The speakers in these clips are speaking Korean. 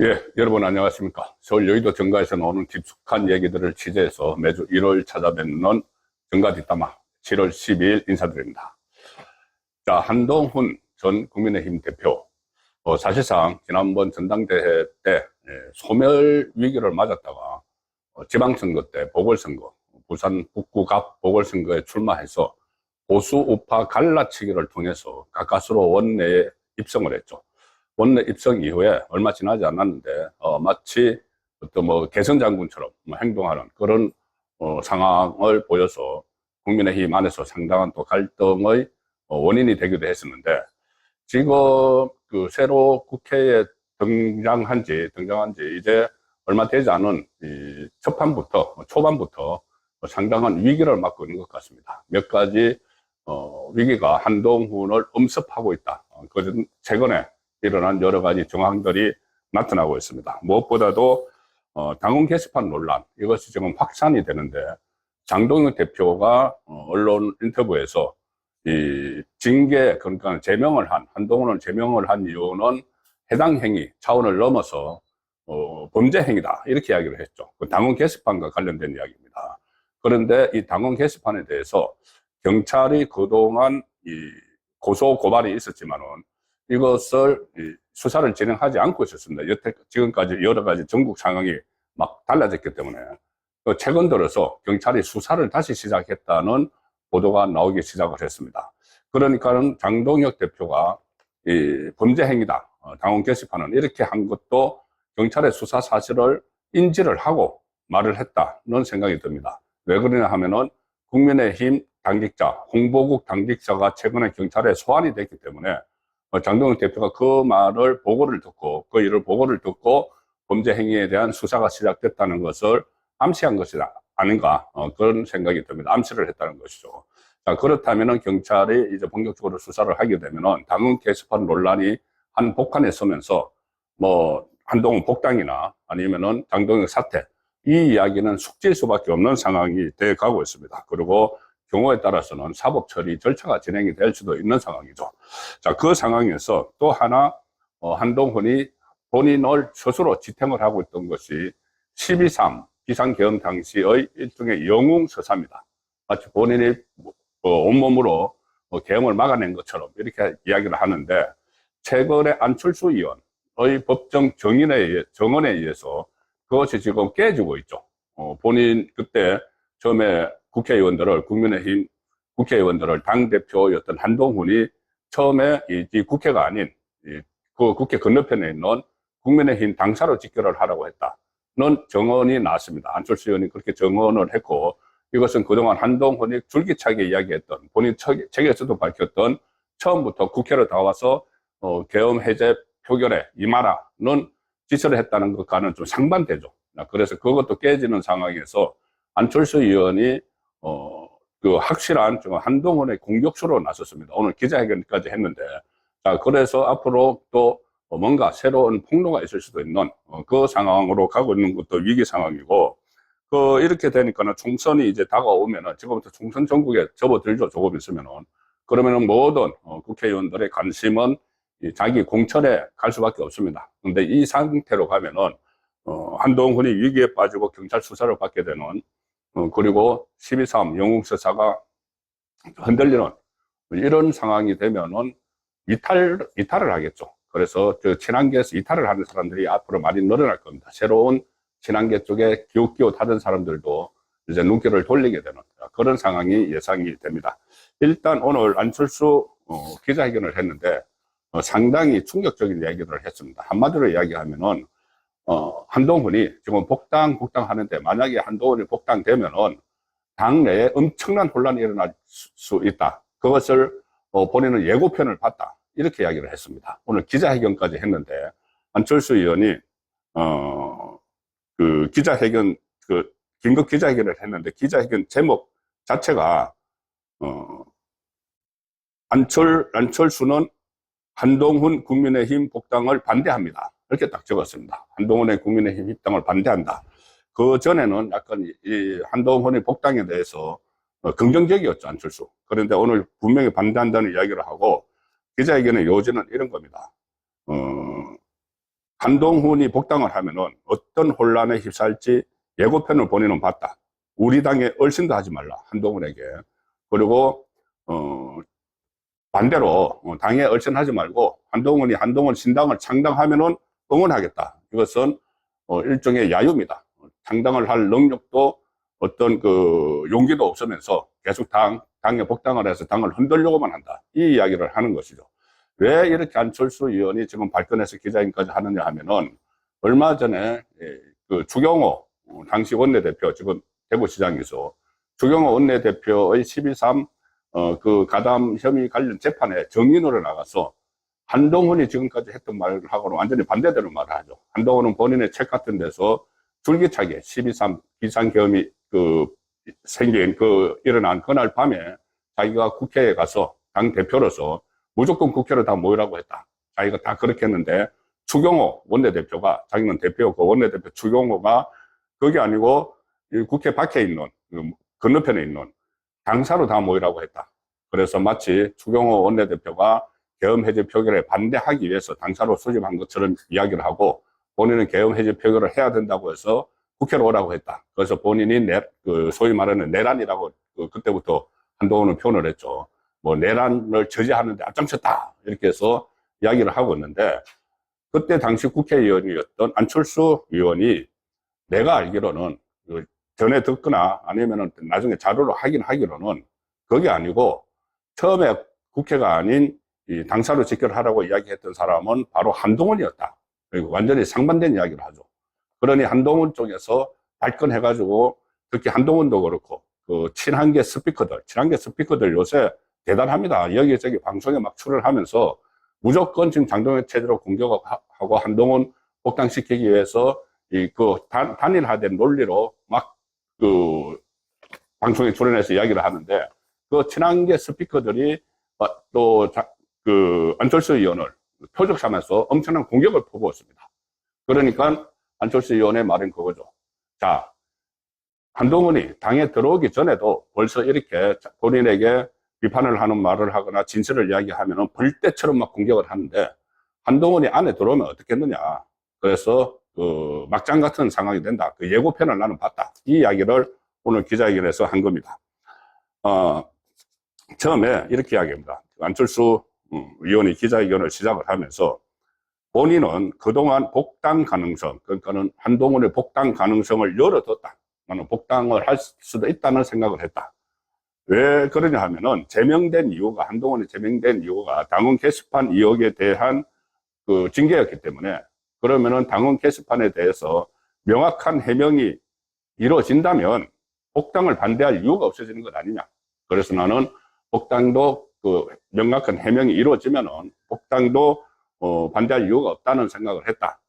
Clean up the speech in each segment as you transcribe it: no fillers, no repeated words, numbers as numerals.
예, 여러분 안녕하십니까. 서울 여의도 정가에서 나오는 깊숙한 얘기들을 취재해서 매주 1월 찾아뵙는 정가 뒷담화 7월 12일 인사드립니다. 자, 한동훈 전 국민의힘 대표. 사실상 지난번 전당대회 때 소멸 위기를 맞았다가 지방선거 때 보궐선거, 부산 북구갑 보궐선거에 출마해서 보수 우파 갈라치기를 통해서 가까스로 원내에 입성을 했죠. 원내 입성 이후에 얼마 지나지 않았는데 마치 어떤 개선 장군처럼 행동하는 그런 상황을 보여서 국민의힘 안에서 상당한 또 갈등의 원인이 되기도 했었는데, 지금 그 새로 국회에 등장한 지 이제 얼마 되지 않은 이 초반부터 상당한 위기를 맞고 있는 것 같습니다. 몇 가지 위기가 한동훈을 엄습하고 있다. 최근에 일어난 여러 가지 정황들이 나타나고 있습니다. 무엇보다도 당원 게시판 논란, 이것이 지금 확산이 되는데, 장동혁 대표가 언론 인터뷰에서 이 징계, 그러니까 한동훈을 제명을 한 이유는 해당 행위 차원을 넘어서 범죄 행위다, 이렇게 이야기를 했죠. 그 당원 게시판과 관련된 이야기입니다. 그런데 이 당원 게시판에 대해서 경찰이 그동안 이 고소 고발이 있었지만은 이것을 수사를 진행하지 않고 있었습니다. 여태 지금까지 여러 가지 전국 상황이 막 달라졌기 때문에 최근 들어서 경찰이 수사를 다시 시작했다는 보도가 나오기 시작을 했습니다. 그러니까는 장동혁 대표가 이 범죄 행위다, 당원 게시판은 이렇게 한 것도 경찰의 수사 사실을 인지를 하고 말을 했다는 생각이 듭니다. 왜 그러냐 하면은 국민의힘 당직자, 홍보국 당직자가 최근에 경찰에 소환이 됐기 때문에 장동혁 대표가 그 일을 보고를 듣고 범죄 행위에 대한 수사가 시작됐다는 것을 암시한 것이 아닌가, 그런 생각이 듭니다. 암시를 했다는 것이죠. 자, 그렇다면은 경찰이 이제 본격적으로 수사를 하게 되면은 당원 게시판 논란이 한 복판에 서면서 한동훈 복당이나 아니면은 장동혁 사퇴, 이 이야기는 숙질 수밖에 없는 상황이 돼 가고 있습니다. 그리고 경우에 따라서는 사법 처리 절차가 진행이 될 수도 있는 상황이죠. 자, 그 상황에서 또 하나, 한동훈이 본인을 스스로 지탱을 하고 있던 것이 12.3 비상계엄 당시의 일종의 영웅서사입니다. 마치 본인이 온몸으로 계엄을 막아낸 것처럼 이렇게 이야기를 하는데, 최근에 안철수 의원의 법정 정언에 의해서 그것이 지금 깨지고 있죠. 본인 그때 처음에 국민의힘 국회의원들을 당대표였던 한동훈이 처음에 이 국회가 아닌 그 국회 건너편에 있는 국민의힘 당사로 직결을 하라고 했다는 정언이 나왔습니다. 안철수 의원이 그렇게 정언을 했고, 이것은 그동안 한동훈이 줄기차게 이야기했던, 본인 책에서도 밝혔던, 처음부터 국회로 나와서 계엄 해제 표결에 임하라는 지시를 했다는 것과는 좀 상반되죠. 그래서 그것도 깨지는 상황에서 안철수 의원이 그 확실한 한동훈의 공격수로 나섰습니다. 오늘 기자회견까지 했는데, 자, 그래서 앞으로 또 뭔가 새로운 폭로가 있을 수도 있는 그 상황으로 가고 있는 것도 위기 상황이고, 이렇게 되니까는 총선이 이제 다가오면은, 지금부터 총선 전국에 접어들죠. 조금 있으면은. 그러면은 모든 국회의원들의 관심은 자기 공천에 갈 수밖에 없습니다. 근데 이 상태로 가면은 한동훈이 위기에 빠지고 경찰 수사를 받게 되는, 그리고 12.3 영웅서사가 흔들리는 이런 상황이 되면은 이탈을 하겠죠. 그래서 친한계에서 이탈을 하는 사람들이 앞으로 많이 늘어날 겁니다. 새로운 친한계 쪽에 기웃기웃하던 사람들도 이제 눈길을 돌리게 되는 그런 상황이 예상이 됩니다. 일단 오늘 안철수 기자회견을 했는데 상당히 충격적인 이야기를 했습니다. 한마디로 이야기하면은 한동훈이 지금 복당 하는데, 만약에 한동훈이 복당되면은 당내에 엄청난 혼란이 일어날 수 있다. 그것을 본인은 예고편을 봤다, 이렇게 이야기를 했습니다. 오늘 기자회견까지 했는데, 안철수 의원이 긴급 기자회견을 했는데, 기자회견 제목 자체가 안철수는 한동훈 국민의힘 복당을 반대합니다, 이렇게 딱 적었습니다. 한동훈의 국민의힘 입당을 반대한다. 그 전에는 약간 이 한동훈의 복당에 대해서 긍정적이었죠, 안철수. 그런데 오늘 분명히 반대한다는 이야기를 하고, 기자회견의 요지는 이런 겁니다. 한동훈이 복당을 하면은 어떤 혼란에 휩싸일지 예고편을 본인은 봤다. 우리 당에 얼씬도 하지 말라. 한동훈에게. 그리고, 반대로 당에 얼씬하지 말고 한동훈이 한동훈 신당을 창당하면은 응원하겠다. 이것은 일종의 야유입니다. 창당을 할 능력도 어떤 그 용기도 없으면서 계속 당에 복당을 해서 당을 흔들려고만 한다. 이 이야기를 하는 것이죠. 왜 이렇게 안철수 의원이 지금 발끈해서 기자회견까지 하느냐 하면은 얼마 전에 그 주경호 당시 원내대표, 지금 대구시장에서 주경호 원내대표의 12.3 그 가담 혐의 관련 재판에 증인으로 나가서 한동훈이 지금까지 했던 말을 하고는 완전히 반대되는 말을 하죠. 한동훈은 본인의 책 같은 데서 줄기차게 12.3 비상계엄이 생긴 일어난 그날 밤에 자기가 국회에 가서 당 대표로서 무조건 국회로 다 모이라고 했다. 자기가 다 그렇게 했는데 추경호 원내대표가, 자기는 대표, 그 원내대표 추경호가 그게 아니고 국회 밖에 있는 건너편에 있는 당사로 다 모이라고 했다. 그래서 마치 추경호 원내대표가 계엄 해제 표결에 반대하기 위해서 당사로 소집한 것처럼 이야기를 하고 본인은 계엄 해제 표결을 해야 된다고 해서 국회로 오라고 했다. 그래서 본인이 소위 말하는 내란이라고 그때부터 한동훈은 표현을 했죠. 뭐 내란을 저지하는데 앞장섰다. 이렇게 해서 이야기를 하고 있는데 그때 당시 국회의원이었던 안철수 의원이 내가 알기로는 전에 듣거나 아니면은 나중에 자료로 확인하기로는 그게 아니고 처음에 국회가 아닌 이 당사로 직결하라고 이야기했던 사람은 바로 한동훈이었다. 그리고 완전히 상반된 이야기를 하죠. 그러니 한동훈 쪽에서 발끈해가지고 특히 한동훈도 그렇고 그 친한계 스피커들 요새 대단합니다. 여기저기 방송에 막 출연하면서 무조건 지금 장동혁 체제로 공격하고 한동훈 복당시키기 위해서 단일화된 논리로 막 방송에 출연해서 이야기를 하는데 그 친한계 스피커들이 또 안철수 의원을 표적 삼아서 엄청난 공격을 퍼부었습니다. 그러니까 안철수 의원의 말은 그거죠. 자, 한동훈이 당에 들어오기 전에도 벌써 이렇게 본인에게 비판을 하는 말을 하거나 진실을 이야기하면 벌떼처럼 막 공격을 하는데 한동훈이 안에 들어오면 어떻겠느냐. 그래서 막장 같은 상황이 된다. 그 예고편을 나는 봤다. 이 이야기를 오늘 기자회견에서 한 겁니다. 처음에 이렇게 이야기합니다. 안철수 의원이 기자회견을 시작을 하면서 본인은 그동안 복당 가능성, 그러니까는 한동훈의 복당 가능성을 열어뒀다. 나는 복당을 할 수도 있다는 생각을 했다. 왜 그러냐 하면은 한동훈이 제명된 이유가 당원 게시판 의혹에 대한 징계였기 때문에 그러면은 당원 게시판에 대해서 명확한 해명이 이루어진다면 복당을 반대할 이유가 없어지는 것 아니냐. 그래서 나는 복당도 명확한 해명이 이루어지면은 복당도 반대할 이유가 없다는 생각을 했다.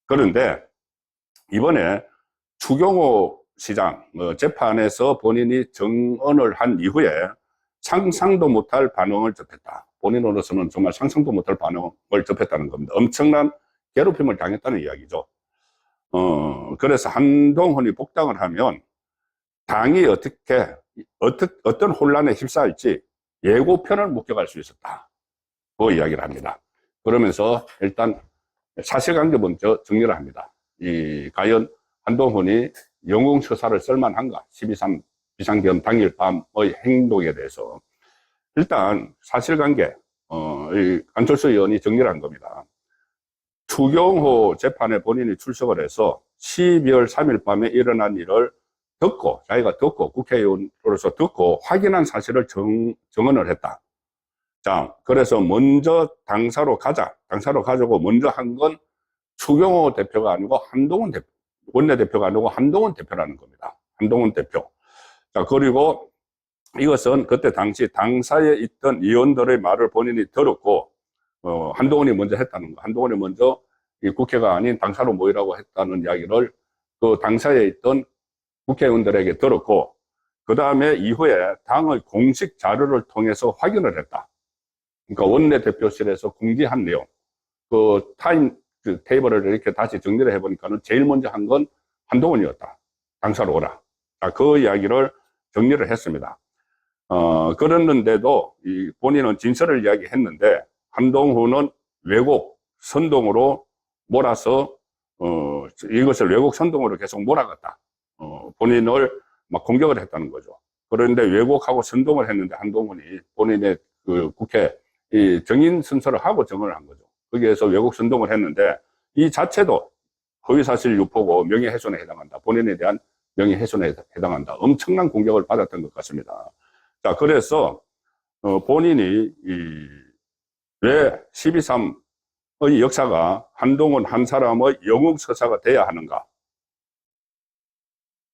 그런데 이번에 추경호 시장 재판에서 본인이 정언을 한 이후에 상상도 못할 반응을 접했다. 본인으로서는 정말 상상도 못할 반응을 접했다는 겁니다. 엄청난 괴롭힘을 당했다는 이야기죠. 그래서 한동훈이 복당을 하면 당이 어떤 혼란에 휩싸일지 예고편을 목격할 수 있었다. 그 이야기를 합니다. 그러면서 일단 사실관계 먼저 정리를 합니다. 과연 한동훈이 영웅처사를 쓸만한가? 12.3 비상계엄 당일 밤의 행동에 대해서. 일단 사실관계, 안철수 의원이 정리를 한 겁니다. 추경호 재판에 본인이 출석을 해서 12월 3일 밤에 일어난 일을 자기가 듣고, 국회의원으로서 듣고 확인한 사실을 정언을 했다. 자, 그래서 먼저 당사로 가자고 먼저 한 건 추경호 대표가 아니고 원내대표가 아니고 한동훈 대표라는 겁니다. 한동훈 대표. 자, 그리고 이것은 그때 당시 당사에 있던 의원들의 말을 본인이 들었고, 한동훈이 먼저 했다는 거. 한동훈이 먼저 이 국회가 아닌 당사로 모이라고 했다는 이야기를 그 당사에 있던 국회의원들에게 들었고, 그 다음에 이후에 당의 공식 자료를 통해서 확인을 했다. 그러니까 원내대표실에서 공지한 내용, 테이블을 이렇게 다시 정리를 해보니까는 제일 먼저 한 건 한동훈이었다. 당사로 오라. 자, 그 이야기를 정리를 했습니다. 그랬는데도 본인은 진실을 이야기했는데 한동훈은 왜곡, 선동으로 몰아서 이것을 왜곡 선동으로 계속 몰아갔다. 본인을 막 공격을 했다는 거죠. 그런데 왜곡하고 선동을 했는데 한동훈이 본인의 그 국회 이 정인 순서를 하고 정을 한 거죠. 거기에서 왜곡 선동을 했는데 이 자체도 허위사실 유포고 명예훼손에 해당한다. 본인에 대한 명예훼손에 해당한다. 엄청난 공격을 받았던 것 같습니다. 자, 그래서 본인이 왜 12.3의 역사가 한동훈 한 사람의 영웅서사가 돼야 하는가?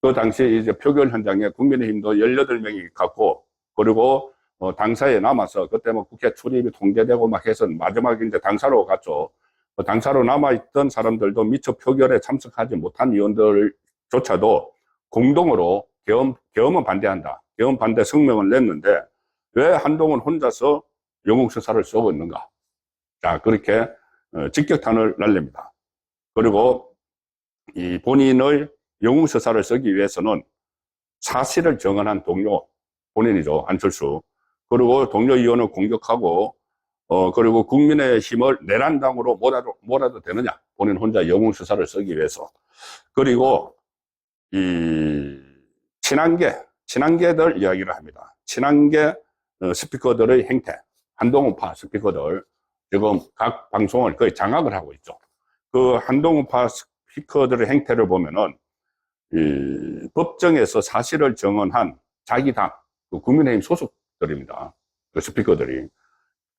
그 당시 이제 표결 현장에 국민의힘도 18명이 갔고, 그리고 당사에 남아서, 그때 뭐 국회 출입이 통제되고 막 해서 마지막에 이제 당사로 갔죠. 당사로 남아있던 사람들도 미처 표결에 참석하지 못한 의원들조차도 공동으로 계엄은 반대한다. 계엄 반대 성명을 냈는데, 왜 한동훈 혼자서 영웅서사를 쓰고 있는가? 자, 그렇게 직격탄을 날립니다. 그리고 이 본인의 영웅서사를 쓰기 위해서는 사실을 정언한 동료, 본인이죠, 안철수. 그리고 동료 의원을 공격하고, 그리고 국민의힘을 내란당으로 몰아도 되느냐? 본인 혼자 영웅서사를 쓰기 위해서. 그리고 이 친한계들 이야기를 합니다. 친한계 스피커들의 행태, 한동훈파 스피커들 지금 각 방송을 거의 장악을 하고 있죠. 그 한동훈파 스피커들의 행태를 보면은 이 법정에서 사실을 정언한 자기 당, 그 국민의힘 소속들입니다. 그 스피커들이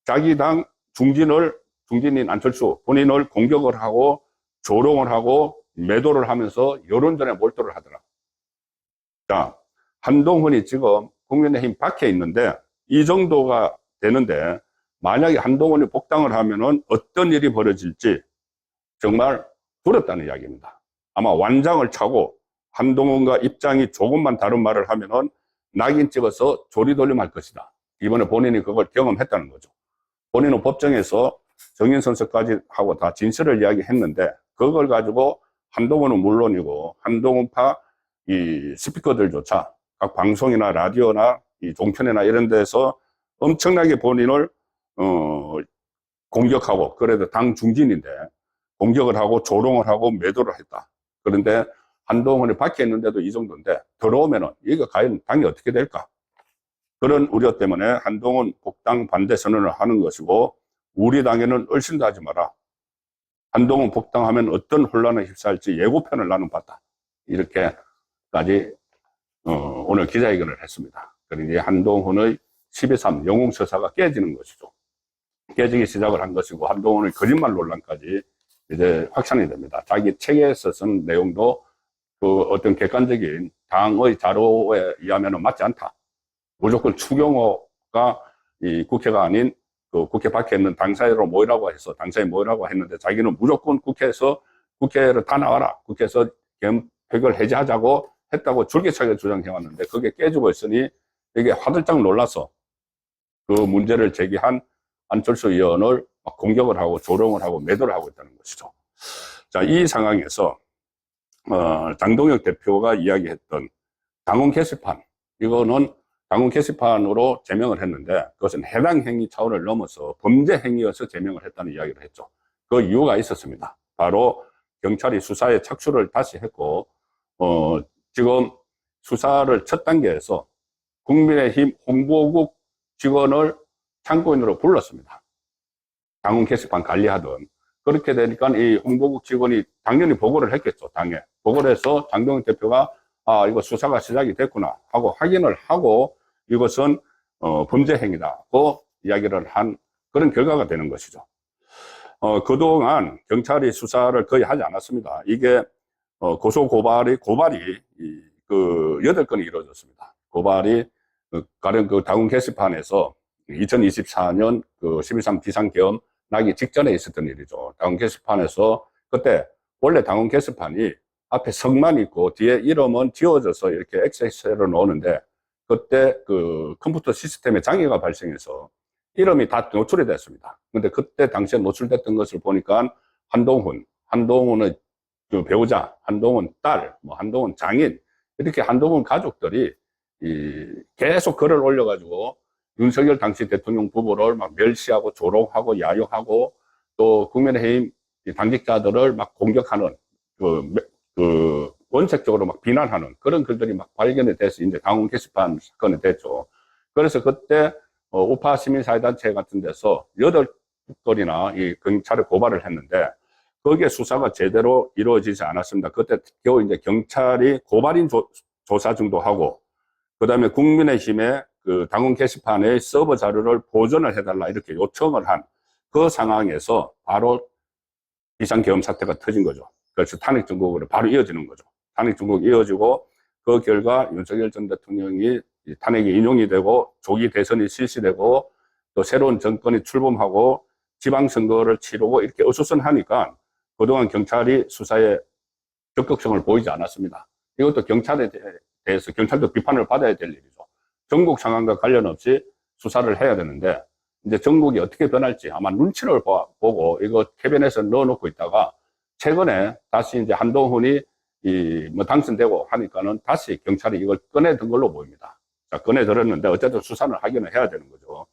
자기 당 중진인 안철수 본인을 공격을 하고 조롱을 하고 매도를 하면서 여론전에 몰두를 하더라. 자, 한동훈이 지금 국민의힘 밖에 있는데 이 정도가 되는데 만약에 한동훈이 복당을 하면은 어떤 일이 벌어질지 정말 두렵다는 이야기입니다. 아마 완장을 차고 한동훈과 입장이 조금만 다른 말을 하면은 낙인 찍어서 조리돌림할 것이다. 이번에 본인이 그걸 경험했다는 거죠. 본인은 법정에서 정인선서까지 하고 다 진실을 이야기했는데 그걸 가지고 한동훈은 물론이고 한동훈파 이 스피커들조차 각 방송이나 라디오나 이 종편이나 이런 데서 엄청나게 본인을 공격하고, 그래도 당 중진인데 공격을 하고 조롱을 하고 매도를 했다. 그런데 한동훈이 밖에 있는데도 이 정도인데 들어오면은 이거 과연 당이 어떻게 될까? 그런 우려 때문에 한동훈 복당 반대 선언을 하는 것이고, 우리 당에는 얼씬도 하지 마라. 한동훈 복당하면 어떤 혼란에 휩싸일지 예고편을 나는 봤다. 이렇게까지 오늘 기자회견을 했습니다. 그러니 한동훈의 12.3 영웅서사가 깨지는 것이죠. 깨지기 시작을 한 것이고, 한동훈의 거짓말 논란까지 이제 확산이 됩니다. 자기 책에서 쓴 내용도 그 어떤 객관적인 당의 자료에 의하면 맞지 않다. 무조건 추경호가 이 국회가 아닌 그 국회 밖에 있는 당사회로 모이라고 해서 당사에 모이라고 했는데 자기는 무조건 국회를 다 나와라. 국회에서 표결 해제하자고 했다고 줄기차게 주장해왔는데 그게 깨지고 있으니 이게 화들짝 놀라서 그 문제를 제기한 안철수 의원을 막 공격을 하고 조롱을 하고 매도를 하고 있다는 것이죠. 자, 이 상황에서 장동혁 대표가 이야기했던 당원 게시판, 이거는 당원 게시판으로 제명을 했는데 그것은 해당 행위 차원을 넘어서 범죄 행위여서 제명을 했다는 이야기를 했죠. 그 이유가 있었습니다. 바로 경찰이 수사에 착수를 다시 했고 지금 수사를 첫 단계에서 국민의힘 홍보국 직원을 참고인으로 불렀습니다. 당원 게시판 관리하던. 그렇게 되니까 이 홍보국 직원이 당연히 보고를 했겠죠, 당에. 보고를 해서 장동혁 대표가 이거 수사가 시작이 됐구나 하고 확인을 하고 이것은 범죄 행위다고 이야기를 한 그런 결과가 되는 것이죠. 그동안 경찰이 수사를 거의 하지 않았습니다. 이게 고발이 그 8건이 이루어졌습니다. 고발이 가령 그 당원 게시판에서 2024년 그 12.3 비상계엄 나기 직전에 있었던 일이죠. 당원 게시판에서 그때 원래 당원 게시판이 앞에 성만 있고 뒤에 이름은 지워져서 이렇게 XX로 나오는데 그때 그 컴퓨터 시스템에 장애가 발생해서 이름이 다 노출이 됐습니다. 근데 그때 당시에 노출됐던 것을 보니까 한동훈의 그 배우자, 한동훈 딸, 한동훈 장인, 이렇게 한동훈 가족들이 계속 글을 올려가지고 윤석열 당시 대통령 부부를 막 멸시하고 조롱하고 야유하고 또 국민의힘 이 당직자들을 막 공격하는, 원색적으로 막 비난하는 그런 글들이 막 발견이 돼서 이제 당원 게시판 사건이 됐죠. 그래서 그때, 우파 시민사회단체 같은 데서 8건이나 이 경찰에 고발을 했는데, 거기에 수사가 제대로 이루어지지 않았습니다. 그때 겨우 이제 경찰이 고발인 조사 정도 하고, 그 다음에 국민의힘의 그 당원 게시판의 서버 자료를 보존을 해달라 이렇게 요청을 한 그 상황에서 바로 비상계엄 사태가 터진 거죠. 그래서 탄핵 정국으로 바로 이어지는 거죠. 탄핵 정국이 이어지고 그 결과 윤석열 전 대통령이 탄핵이 인용이 되고 조기 대선이 실시되고 또 새로운 정권이 출범하고 지방선거를 치르고 이렇게 어수선하니까 그동안 경찰이 수사에 적극성을 보이지 않았습니다. 이것도 경찰에 대해서 경찰도 비판을 받아야 될 일이죠. 전국 상황과 관련 없이 수사를 해야 되는데 이제 전국이 어떻게 변할지 아마 눈치를 보고 이거 캐비넷에 넣어놓고 있다가 최근에 다시 이제 한동훈이 뭐 당선되고 하니까는 다시 경찰이 이걸 꺼내든 걸로 보입니다. 자, 꺼내들었는데 어쨌든 수사는 하기는 해야 되는 거죠.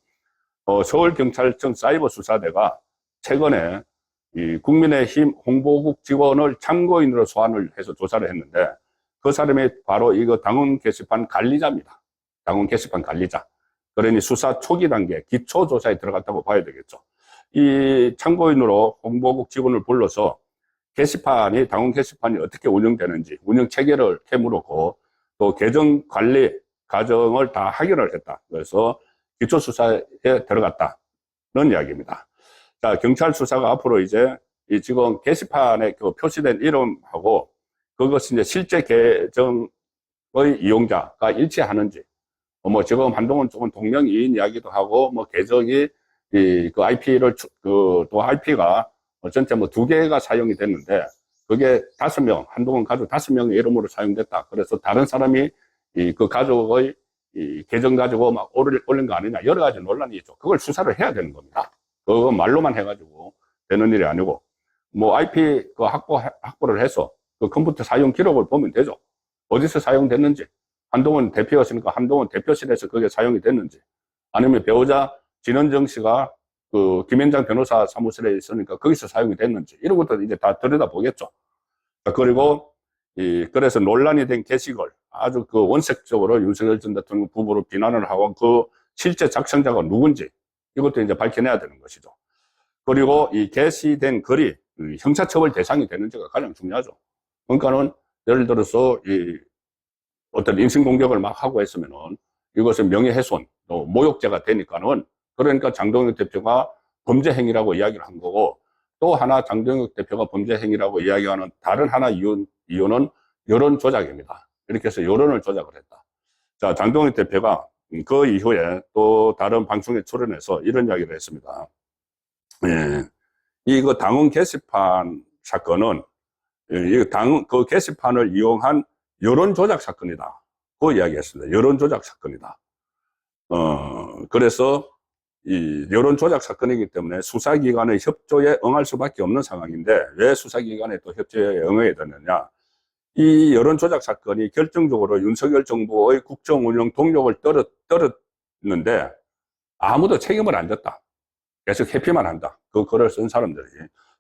서울경찰청 사이버수사대가 최근에 이 국민의힘 홍보국 직원을 참고인으로 소환을 해서 조사를 했는데 그 사람이 바로 이거 당원 게시판 관리자입니다. 당원 게시판 관리자. 그러니 수사 초기 단계 기초조사에 들어갔다고 봐야 되겠죠. 이 참고인으로 홍보국 직원을 불러서 게시판이, 당원 게시판이 어떻게 운영되는지 운영 체계를 캐물었고 또 계정 관리 과정을 다 확인을 했다. 그래서 기초수사에 들어갔다는 이야기입니다. 자, 경찰 수사가 앞으로 이제 이 지금 게시판에 그 표시된 이름하고 그것이 이제 실제 계정의 이용자가 일치하는지, 뭐 지금 한동훈 쪽은 동명이인 이야기도 하고 뭐 계정이 그 IP를 또 IP가 전체 뭐 2개가 사용이 됐는데 그게 5명, 한동훈 가족 5명의 이름으로 사용됐다. 그래서 다른 사람이 그 가족의 계정 가지고 막 올린 거 아니냐 여러 가지 논란이 있죠. 그걸 수사를 해야 되는 겁니다. 그거 말로만 해가지고 되는 일이 아니고 뭐 IP 그 확보를 해서 그 컴퓨터 사용 기록을 보면 되죠. 어디서 사용됐는지, 한동훈 대표였으니까 한동훈 대표실에서 그게 사용이 됐는지, 아니면 배우자 진원정 씨가 그 김현장 변호사 사무실에 있으니까 거기서 사용이 됐는지 이런 것들 이제 다 들여다보겠죠. 그리고 그래서 논란이 된 게시글 아주 그 원색적으로 윤석열 전 대통령 부부를 비난을 하고 그 실제 작성자가 누군지 이것도 이제 밝혀내야 되는 것이죠. 그리고 이 게시된 글이 형사처벌 대상이 되는지가 가장 중요하죠. 그러니까는 예를 들어서 어떤 인신공격을 막 하고 했으면은 이것은 명예훼손, 또 모욕죄가 되니까는 그러니까 장동혁 대표가 범죄 행위라고 이야기를 한 거고 또 하나 장동혁 대표가 범죄 행위라고 이야기하는 다른 하나 이유는 여론 조작입니다. 이렇게 해서 여론을 조작을 했다. 자, 장동혁 대표가 그 이후에 또 다른 방송에 출연해서 이런 이야기를 했습니다. 예, 이거 당원 게시판 사건은 그 게시판을 이용한 여론 조작 사건이다. 그 이야기했습니다. 여론 조작 사건이다. 그래서 이 여론 조작 사건이기 때문에 수사기관의 협조에 응할 수밖에 없는 상황인데 왜 수사기관의 또 협조에 응해야 되느냐. 이 여론 조작 사건이 결정적으로 윤석열 정부의 국정 운영 동력을 떨었는데 아무도 책임을 안 졌다. 계속 회피만 한다. 그 글을 쓴 사람들이.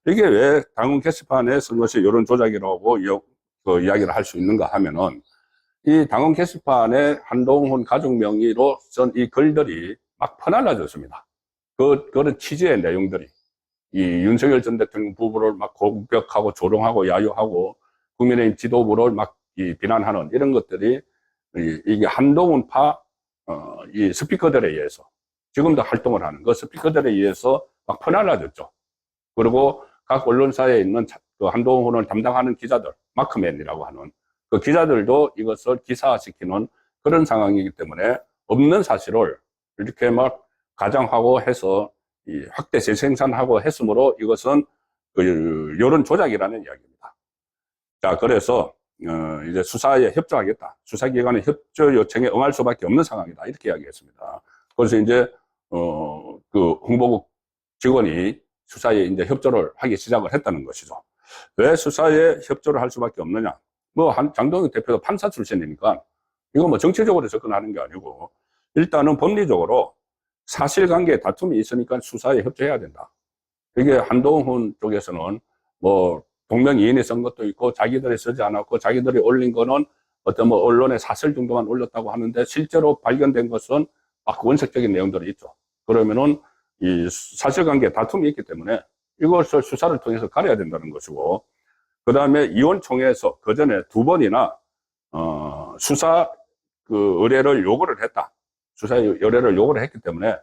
이게 왜 당원 게시판에 쓴 것이 여론 조작이라고 그 이야기를 할 수 있는가 하면은 이 당원 게시판에 한동훈 가족 명의로 쓴 이 글들이 막 퍼날라졌습니다. 그런 취지의 내용들이 이 윤석열 전 대통령 부부를 막 공격하고 조롱하고 야유하고 국민의힘 지도부를 막 비난하는 이런 것들이 이게 한동훈파 이 스피커들에 의해서 지금도 활동을 하는 그 스피커들에 의해서 막 퍼날라졌죠. 그리고 각 언론사에 있는 그 한동훈을 담당하는 기자들, 마크맨이라고 하는 그 기자들도 이것을 기사화시키는 그런 상황이기 때문에 없는 사실을 이렇게 막 가정하고 해서 확대 재생산하고 했으므로 이것은 그 여론 조작이라는 이야기입니다. 자, 그래서 이제 수사에 협조하겠다. 수사기관의 협조 요청에 응할 수밖에 없는 상황이다. 이렇게 이야기했습니다. 그래서 이제 그 홍보국 직원이 수사에 이제 협조를 하기 시작을 했다는 것이죠. 왜 수사에 협조를 할 수밖에 없느냐? 뭐 장동혁 대표도 판사 출신이니까 이거 뭐 정치적으로 접근하는 게 아니고 일단은 법리적으로 사실관계 다툼이 있으니까 수사에 협조해야 된다. 이게 한동훈 쪽에서는 뭐 동명이인이 쓴 것도 있고 자기들이 쓰지 않았고 자기들이 올린 거는 어떤 뭐 언론의 사설 정도만 올렸다고 하는데 실제로 발견된 것은 막 원색적인 내용들이 있죠. 그러면은 이 사실관계 다툼이 있기 때문에 이것을 수사를 통해서 가려야 된다는 것이고, 그 다음에 이원총회에서 그 전에 두 번이나 수사 그 의뢰를 요구를 했다. 수사 의뢰를 요구를 했기 때문에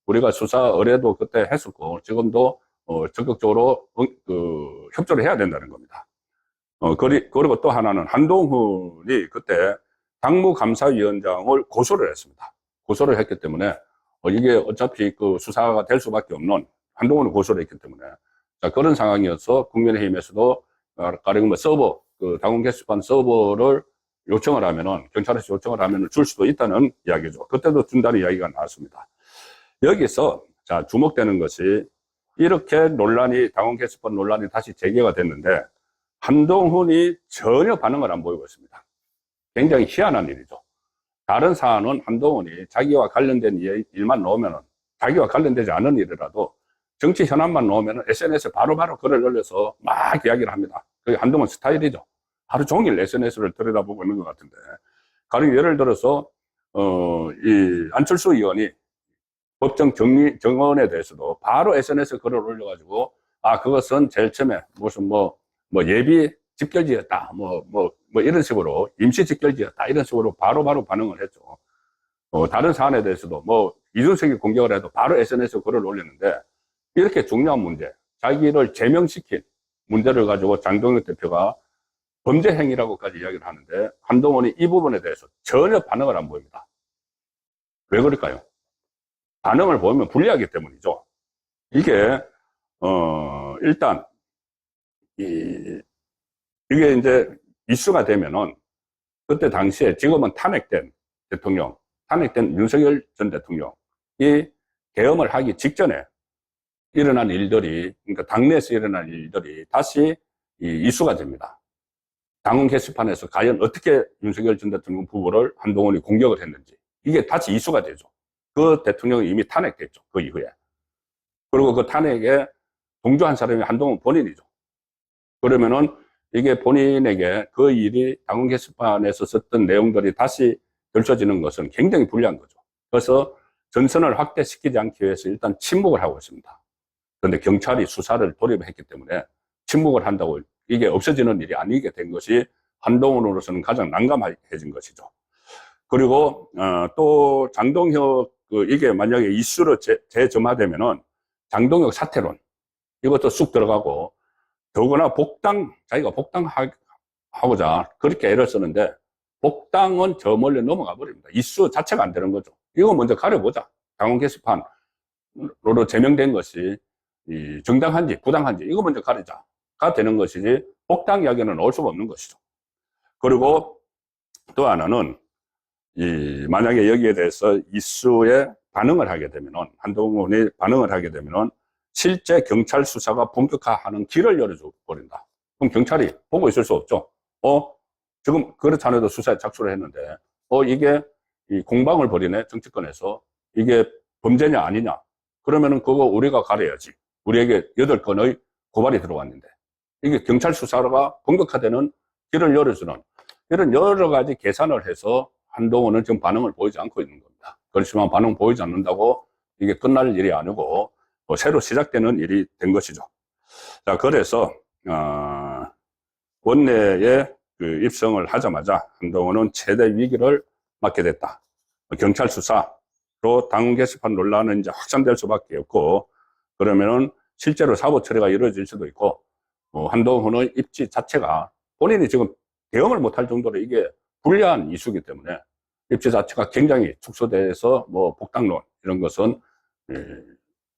우리가 수사 의뢰도 그때 했었고 지금도 적극적으로 협조를 해야 된다는 겁니다. 그리고 또 하나는 한동훈이 그때 당무감사위원장을 고소를 했습니다. 고소를 했기 때문에 이게 어차피 그 수사가 될 수밖에 없는, 한동훈을 고소를 했기 때문에, 자, 그런 상황이어서 국민의힘에서도 가령 뭐 서버, 그 당원 게시판 서버를 요청을 하면은, 경찰에서 요청을 하면은 줄 수도 있다는 이야기죠. 그때도 준다는 이야기가 나왔습니다. 여기서 자, 주목되는 것이 이렇게 논란이, 당원 게시판 논란이 다시 재개가 됐는데 한동훈이 전혀 반응을 안 보이고 있습니다. 굉장히 희한한 일이죠. 다른 사안은 한동훈이 자기와 관련된 일만 넣으면은, 자기와 관련되지 않은 일이라도 정치 현안만 넣으면은 SNS에 바로바로 글을 올려서 막 이야기를 합니다. 그게 한동훈 스타일이죠. 하루 종일 SNS를 들여다보고 있는 것 같은데, 가령 예를 들어서 이 안철수 의원이 법정 정원에 대해서도 바로 SNS 글을 올려가지고, 아, 그것은 제일 처음에 무슨 뭐 예비 집결지였다. 뭐 이런 식으로 임시 집결지였다. 이런 식으로 바로바로 반응을 했죠. 다른 사안에 대해서도 뭐 이준석이 공격을 해도 바로 SNS 글을 올렸는데, 이렇게 중요한 문제, 자기를 제명시킨 문제를 가지고 장동혁 대표가 범죄 행위라고까지 이야기를 하는데 한동훈이 이 부분에 대해서 전혀 반응을 안 보입니다. 왜 그럴까요? 반응을 보이면 불리하기 때문이죠. 이게 일단 이게 이제 이슈가 되면은 그때 당시에 지금은 탄핵된 대통령, 탄핵된 윤석열 전 대통령이 계엄을 하기 직전에 일어난 일들이, 그러니까 당내에서 일어난 일들이 다시 이슈가 됩니다. 당원 게시판에서 과연 어떻게 윤석열 전 대통령 부부를 한동훈이 공격을 했는지, 이게 다시 이슈가 되죠. 그 대통령이 이미 탄핵됐죠. 그 이후에. 그리고 그 탄핵에 동조한 사람이 한동훈 본인이죠. 그러면은 이게 본인에게 그 일이 당원 게시판에서 썼던 내용들이 다시 펼쳐지는 것은 굉장히 불리한 거죠. 그래서 전선을 확대시키지 않기 위해서 일단 침묵을 하고 있습니다. 그런데 경찰이 수사를 돌입했기 때문에 침묵을 한다고 이게 없어지는 일이 아니게 된 것이 한동훈으로서는 가장 난감해진 것이죠. 그리고 또 장동혁 이게 만약에 이슈로 재점화되면은 장동혁 사퇴론 이것도 쑥 들어가고, 더구나 자기가 복당하고자 그렇게 애를 쓰는데 복당은 저 멀리 넘어가 버립니다. 이슈 자체가 안 되는 거죠. 이거 먼저 가려보자. 당원 게시판으로 제명된 것이 정당한지 부당한지 이거 먼저 가리자가 되는 것이지, 복당 이야기는 올 수가 없는 것이죠. 그리고 또 하나는 만약에 여기에 대해서 이슈에 반응을 하게 되면은, 한동훈이 반응을 하게 되면은 실제 경찰 수사가 본격화하는 길을 열어줘 버린다. 그럼 경찰이 보고 있을 수 없죠. 지금 그렇지 않아도 수사에 착수를 했는데, 이게 공방을 벌이네, 정치권에서. 이게 범죄냐 아니냐. 그러면은 그거 우리가 가려야지. 우리에게 8건의 고발이 들어왔는데. 이게 경찰 수사가 본격화되는 길을 열어주는 이런 여러 가지 계산을 해서 한동훈은 지금 반응을 보이지 않고 있는 겁니다. 그렇지만 반응 보이지 않는다고 이게 끝날 일이 아니고 새로 시작되는 일이 된 것이죠. 자, 그래서 원내에 입성을 하자마자 한동훈은 최대 위기를 맞게 됐다. 경찰 수사로 당원 게시판 논란은 이제 확산될 수밖에 없고, 그러면은 실제로 사법 처리가 이루어질 수도 있고, 한동훈의 입지 자체가 본인이 지금 대응을 못할 정도로 이게 불리한 이슈이기 때문에 입지 자체가 굉장히 축소돼서 뭐 복당론 이런 것은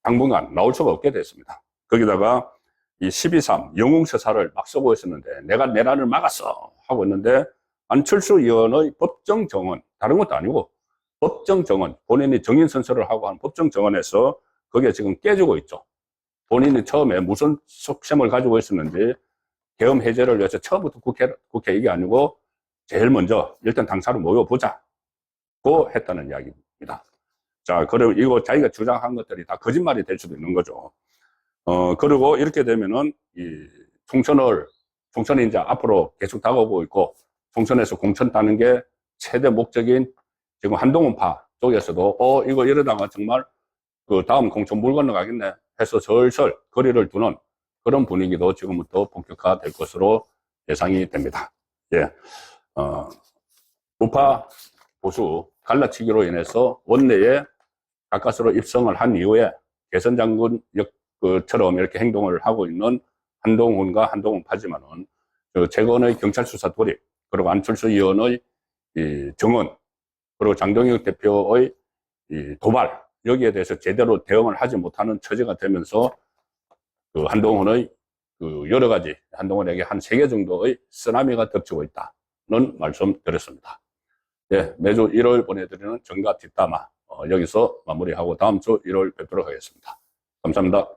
당분간 나올 수가 없게 됐습니다. 거기다가 이 12.3 영웅서사를 막 쓰고 있었는데, 내가 내란을 막았어 하고 있는데, 안철수 의원의 법정 정원, 다른 것도 아니고 법정 정원, 본인이 정인 선서를 하고 한 법정 정원에서 그게 지금 깨지고 있죠. 본인이 처음에 무슨 속셈을 가지고 있었는지, 계엄 해제를 위해서 처음부터 국회 이게 아니고 제일 먼저 일단 당사로 모여보자고 했다는 이야기입니다. 자, 그리고 이거 자기가 주장한 것들이 다 거짓말이 될 수도 있는 거죠. 그리고 이렇게 되면은 총선이 이제 앞으로 계속 다가오고 있고, 총선에서 공천 따는 게 최대 목적인 지금 한동훈파 쪽에서도, 이거 이러다가 정말 그 다음 공천 물 건너가겠네 해서 슬슬 거리를 두는 그런 분위기도 지금부터 본격화될 것으로 예상이 됩니다. 예. 우파 보수 갈라치기로 인해서 원내에 가까스로 입성을 한 이후에 개선 장군 역처럼 이렇게 행동을 하고 있는 한동훈과 한동훈파지만은 최근의 경찰 수사 돌입, 그리고 안철수 의원의 이 정언, 그리고 장동혁 대표의 이 도발, 여기에 대해서 제대로 대응을 하지 못하는 처지가 되면서 그 한동훈의 그 여러 가지, 한동훈에게 한 3개 정도의 쓰나미가 덮치고 있다는 말씀 드렸습니다. 예, 매주 1월 보내드리는 정가 뒷담화, 여기서 마무리하고 다음 주 1월 뵙도록 하겠습니다. 감사합니다.